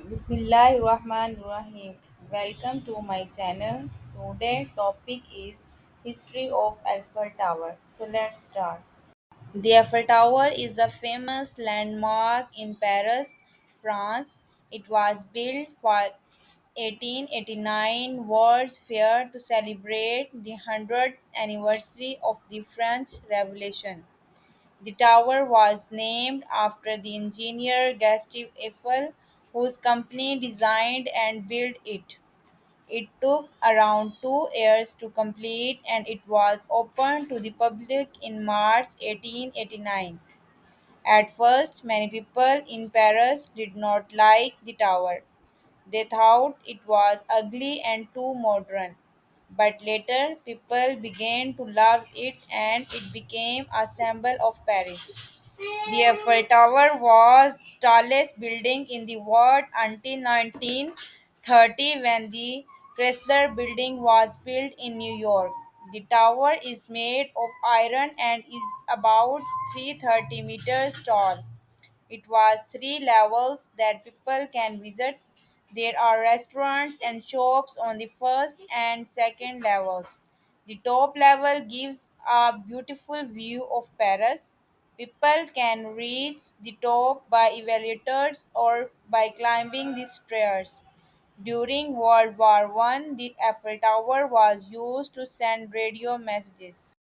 Bismillahirrahmanirrahim. Welcome to my channel. Today topic is history of Eiffel Tower. So let's start. The Eiffel Tower is a famous landmark in Paris, France. It was built for 1889 World's Fair to celebrate the 100th anniversary of the French Revolution. The tower was named after the engineer Gustave Eiffel, whose company designed and built it. It took around 2 years to complete and it was opened to the public in March 1889. At first, many people in Paris did not like the tower. They thought it was ugly and too modern. But later, people began to love it and it became a symbol of Paris. The Eiffel Tower was the tallest building in the world until 1930 when the Chrysler Building was built in New York. The tower is made of iron and is about 330 meters tall. It was three levels that people can visit. There are restaurants and shops on the first and second levels. The top level gives a beautiful view of Paris. People can reach the top by elevators or by climbing the stairs. During World War One, the Eiffel Tower was used to send radio messages.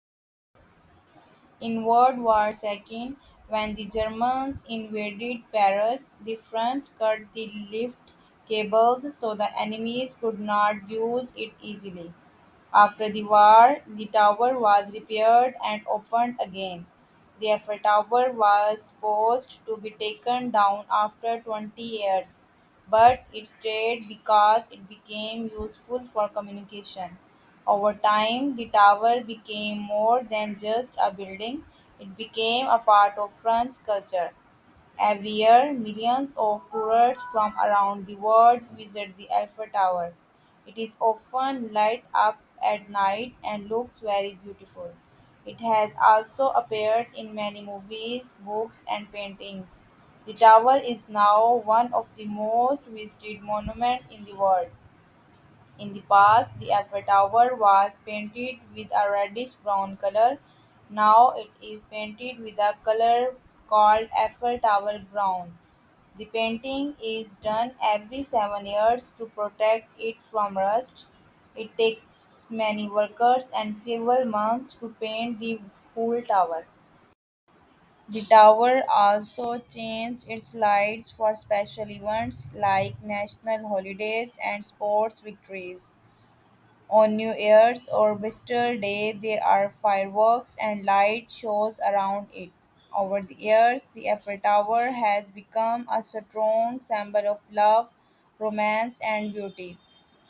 In World War II, when the Germans invaded Paris, the French cut the lift cables so the enemies could not use it easily. After the war, the tower was repaired and opened again. The Eiffel Tower was supposed to be taken down after 20 years, but it stayed because it became useful for communication. Over time, the tower became more than just a building, it became a part of French culture. Every year, millions of tourists from around the world visit the Eiffel Tower. It is often lit up at night and looks very beautiful. It has also appeared in many movies, books, and paintings. The tower is now one of the most visited monuments in the world. In the past, the Eiffel Tower was painted with a reddish brown color. Now it is painted with a color called Eiffel Tower brown. The painting is done every 7 years to protect it from rust. It takes many workers and several months to paint the whole tower. The tower also changes its lights for special events like national holidays and sports victories. On New Year's or Bastille Day, there are fireworks and light shows around it. Over the years, the Eiffel Tower has become a strong symbol of love, romance, and beauty.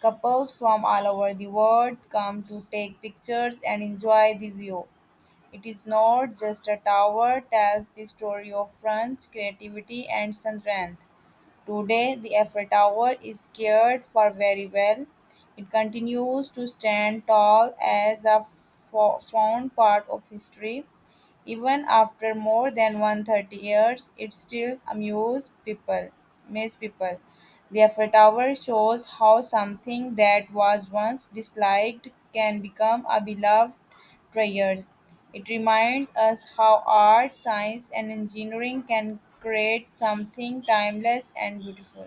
Couples from all over the world come to take pictures and enjoy the view. It is not just a tower, tells the story of French creativity and strength. Today, the Eiffel Tower is cared for very well. It continues to stand tall as a found part of history. Even after more than 130 years, it still amazes people. The Eiffel Tower shows how something that was once disliked can become a beloved treasure. It reminds us how art, science, and engineering can create something timeless and beautiful.